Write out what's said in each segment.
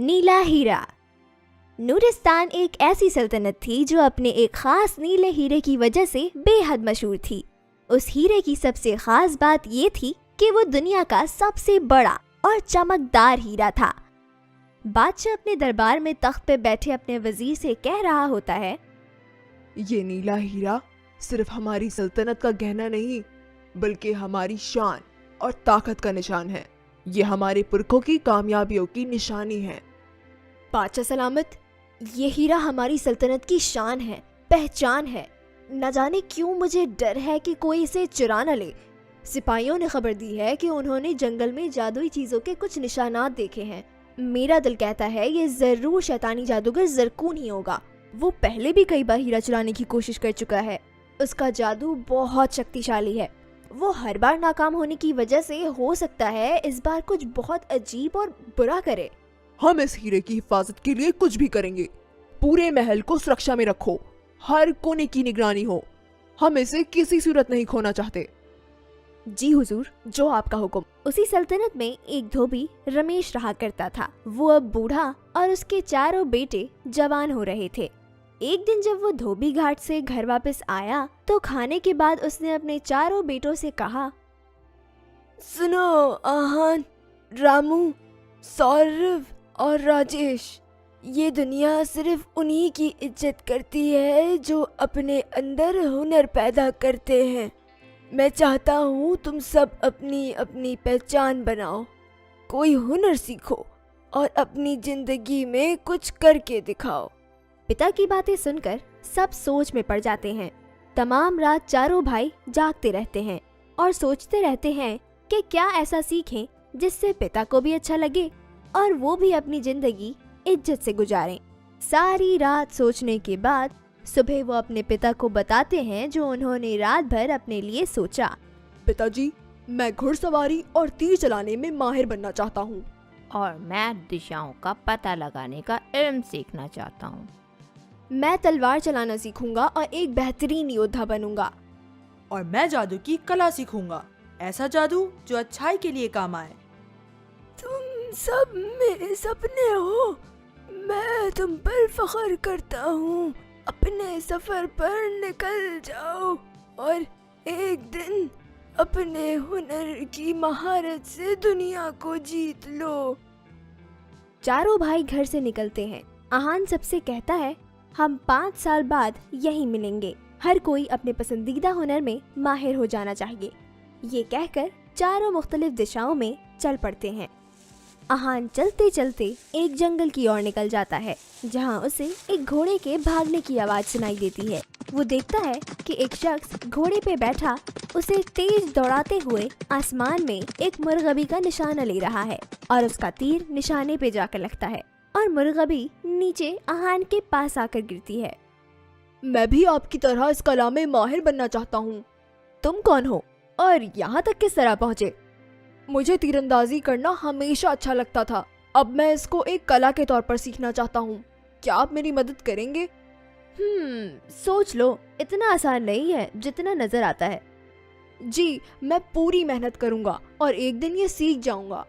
नीला हीरा। नूरिस्तान एक ऐसी सल्तनत थी जो अपने एक खास नीले हीरे की वजह से बेहद मशहूर थी। उस हीरे की सबसे खास बात ये थी कि वो दुनिया का सबसे बड़ा और चमकदार हीरा था। बादशाह अपने दरबार में तख्त पे बैठे अपने वजीर से कह रहा होता है, ये नीला हीरा सिर्फ हमारी सल्तनत का गहना नहीं बल्कि हमारी शान और ताकत का निशान है। ये हमारे पुरखों की कामयाबियों की निशानी है। बादशाह सलामत, ये हीरा हमारी सल्तनत की शान है, पहचान है। न जाने क्यों मुझे डर है कि कोई इसे चुरा न ले। सिपाहियों ने खबर दी है कि उन्होंने जंगल में जादुई चीजों के कुछ निशानात देखे हैं। मेरा दिल कहता है ये जरूर शैतानी जादूगर जरकून ही होगा। वो पहले भी कई बार हीरा चुराने की कोशिश कर चुका है। उसका जादू बहुत शक्तिशाली है। वो हर बार नाकाम होने की वजह से हो सकता है इस बार कुछ बहुत अजीब और बुरा करे। हम इस हीरे की हिफाजत के लिए कुछ भी करेंगे। पूरे महल को सुरक्षा में रखो, हर कोने की निगरानी हो। हम इसे किसी सूरत नहीं खोना चाहते। जी हुजूर, जो आपका हुक्म। उसी सल्तनत में एक धोबी रमेश रहा करता था। वो अब बूढ़ा और उसके चारों बेटे जवान हो रहे थे। एक दिन जब वो धोबी घाट से घर वापस आया तो खाने के बाद उसने अपने चारों बेटों से कहा, सुनो आहान, रामू, सौरभ और राजेश, ये दुनिया सिर्फ उन्हीं की इज्जत करती है जो अपने अंदर हुनर पैदा करते हैं। मैं चाहता हूँ तुम सब अपनी अपनी पहचान बनाओ, कोई हुनर सीखो और अपनी जिंदगी में कुछ करके दिखाओ। पिता की बातें सुनकर सब सोच में पड़ जाते हैं। तमाम रात चारों भाई जागते रहते हैं और सोचते रहते हैं कि क्या ऐसा सीखें जिससे पिता को भी अच्छा लगे और वो भी अपनी जिंदगी इज्जत से गुजारें। सारी रात सोचने के बाद सुबह वो अपने पिता को बताते हैं जो उन्होंने रात भर अपने लिए सोचा। पिताजी, मैं घुड़सवारी और तीर चलाने में माहिर बनना चाहता हूँ। और मैं दिशाओं का पता लगाने का इल्म सीखना चाहता हूँ। मैं तलवार चलाना सीखूंगा और एक बेहतरीन योद्धा बनूंगा। और मैं जादू की कला सीखूंगा, ऐसा जादू जो अच्छाई के लिए काम आए। तुम सब मेरे सपने हो। मैं तुम पर फख्र करता हूँ। अपने सफर पर निकल जाओ और एक दिन अपने हुनर की महारत से दुनिया को जीत लो। चारों भाई घर से निकलते हैं। आहान सबसे कहता है, हम 5 साल बाद यहीं मिलेंगे। हर कोई अपने पसंदीदा हुनर में माहिर हो जाना चाहिए। ये कहकर चारों मुख्तलिफ दिशाओं में चल पड़ते हैं। आहान चलते चलते एक जंगल की ओर निकल जाता है जहाँ उसे एक घोड़े के भागने की आवाज सुनाई देती है। वो देखता है कि एक शख्स घोड़े पे बैठा उसे तेज दौड़ाते हुए आसमान में एक मुर्गबी का निशाना ले रहा है और उसका तीर निशाने पे जाकर लगता है और मुर्गबी नीचे आहान के पास आकर गिरती है। मैं भी आपकी तरह इस कला में माहिर बनना चाहता हूँ। तुम कौन हो और यहाँ तक किस तरह पहुँचे? मुझे तीरंदाजी करना हमेशा अच्छा लगता था। अब मैं इसको एक कला के तौर पर सीखना चाहता हूँ। क्या आप मेरी मदद करेंगे? सोच लो, इतना आसान नहीं है जितना नजर आता है। जी, मैं पूरी मेहनत करूँगा और एक दिन ये सीख जाऊँगा।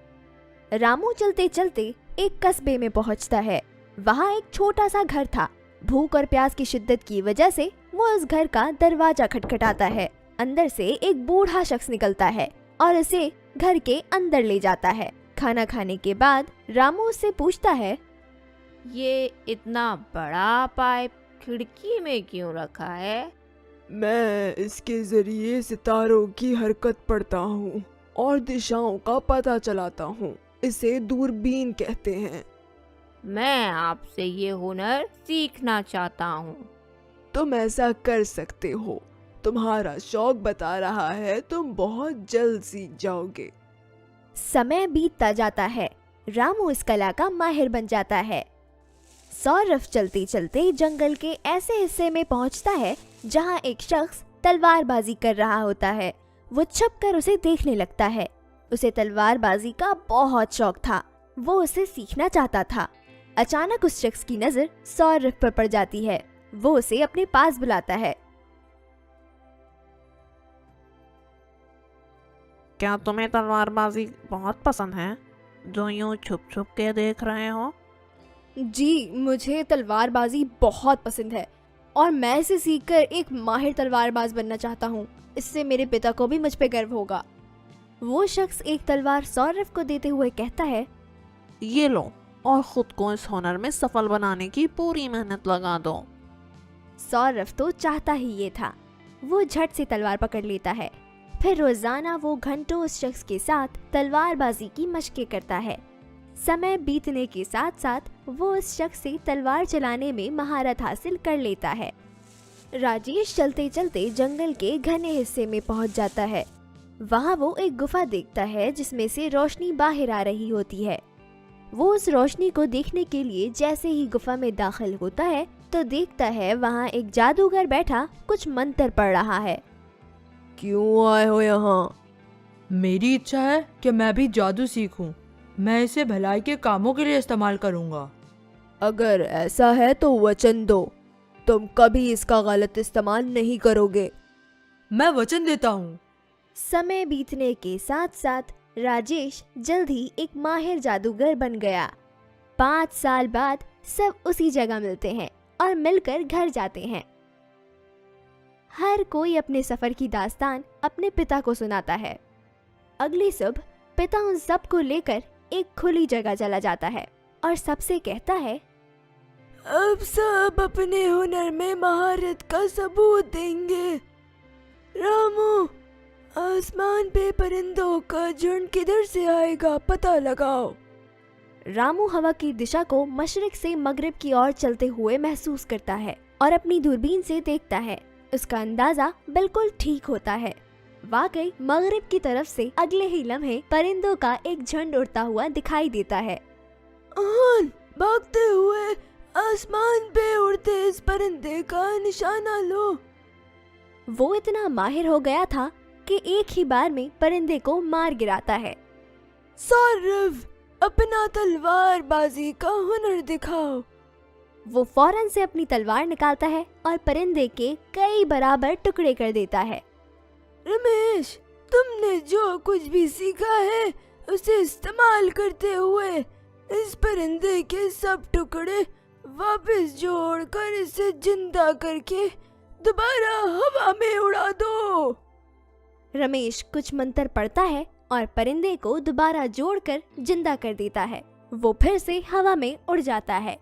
रामू चलते चलते एक कस्बे में पहुँचता है। वहाँ एक छोटा सा घर था। भूख और प्यास की शिद्दत की वजह से वो उस घर का दरवाजा खटखटाता है। अंदर से एक बूढ़ा शख्स निकलता है और उसे घर के अंदर ले जाता है। खाना खाने के बाद रामू उससे पूछता है, ये इतना बड़ा पाइप खिड़की में क्यों रखा है? मैं इसके जरिए सितारों की हरकत पढ़ता हूँ और दिशाओं का पता चलाता हूँ। इसे दूरबीन कहते हैं। मैं आपसे ये हुनर सीखना चाहता हूँ। तुम ऐसा कर सकते हो। तुम्हारा शौक बता रहा है, तुम बहुत जल्द सीख जाओगे। समय बीतता जाता है। रामू इस कला का माहिर बन जाता है। सौरभ चलते चलते जंगल के ऐसे हिस्से में पहुंचता है जहां एक शख्स तलवारबाजी कर रहा होता है। वो छुपकर उसे देखने लगता है। उसे तलवारबाजी का बहुत शौक था। वो उसे सीखना चाहता था। अचानक उस शख्स की नजर सौरभ पर पड़ जाती है। वो उसे अपने पास बुलाता है। क्या तुम्हें तलवारबाजी बहुत पसंद है, जो यूं छुप छुप के देख रहे हो? जी, मुझे तलवारबाजी बहुत पसंद है और मैं इसे सीखकर एक माहिर तलवारबाज बनना चाहता हूँ। इससे मेरे पिता को भी मुझ पे गर्व होगा। वो शख्स एक तलवार सौरभ को देते हुए कहता है, ये लो और खुद को इस हुनर में सफल बनाने की पूरी मेहनत लगा दो। सौरभ तो चाहता ही ये था। वो झट से तलवार पकड़ लेता है। फिर रोजाना वो घंटों उस शख्स के साथ तलवारबाजी की मशकें करता है। समय बीतने के साथ साथ वो उस शख्स से तलवार चलाने में महारत हासिल कर लेता है। राजेश चलते चलते जंगल के घने हिस्से में पहुंच जाता है। वहाँ वो एक गुफा देखता है जिसमें से रोशनी बाहर आ रही होती है। वो उस रोशनी को देखने के लिए जैसे ही गुफा में दाखिल होता है तो देखता है वहाँ एक जादूगर बैठा कुछ मंत्र पढ़ रहा है। क्यों आए हो यहाँ? मेरी इच्छा है कि मैं भी जादू सीखूं। मैं इसे भलाई के कामों के लिए इस्तेमाल करूंगा। अगर ऐसा है तो वचन दो, तुम कभी इसका गलत इस्तेमाल नहीं करोगे। मैं वचन देता हूँ। समय बीतने के साथ साथ राजेश जल्द ही एक माहिर जादूगर बन गया। 5 साल बाद सब उसी जगह मिलते हैं और मिलकर घर जाते हैं। हर कोई अपने सफर की दास्तान अपने पिता को सुनाता है। अगली सुबह पिता उन सब को लेकर एक खुली जगह चला जाता है और सबसे कहता है, अब सब अपने हुनर में महारत का सबूत देंगे। रामू, आसमान पे परिंदों का झुंड किधर से आएगा पता लगाओ। रामू हवा की दिशा को मशरिक से मगरिब की ओर चलते हुए महसूस करता है और अपनी दूरबीन से देखता है। उसका अंदाजा बिल्कुल ठीक होता है। वाकई मगरिब की तरफ से अगले ही लम्हे परिंदों का एक झुंड उड़ता हुआ दिखाई देता है। आन, भागते हुए आसमान पे उड़ते इस परिंदे का निशाना लो। वो इतना माहिर हो गया था कि एक ही बार में परिंदे को मार गिराता है। सौरभ, अपना तलवारबाजी का हुनर दिखाओ। वो फौरन से अपनी तलवार निकालता है और परिंदे के कई बराबर टुकड़े कर देता है। रमेश, तुमने जो कुछ भी सीखा है उसे इस्तेमाल करते हुए इस परिंदे के सब टुकड़े वापस जोड़कर इसे जिंदा करके दोबारा हवा में उड़ा दो। रमेश कुछ मंत्र पढ़ता है और परिंदे को दोबारा जोड़कर जिंदा कर देता है। वो फिर से हवा में उड़ जाता है।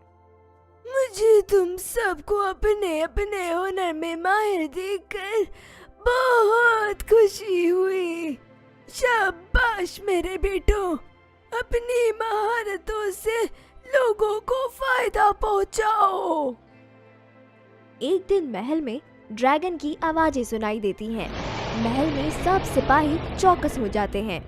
मुझे तुम सबको अपने अपने हुनर में माहिर देखकर बहुत खुशी हुई। शाबाश मेरे बेटों, अपनी महारतों से लोगों को फायदा पहुंचाओ। एक दिन महल में ड्रैगन की आवाजें सुनाई देती हैं। महल में सब सिपाही चौकस हो जाते हैं।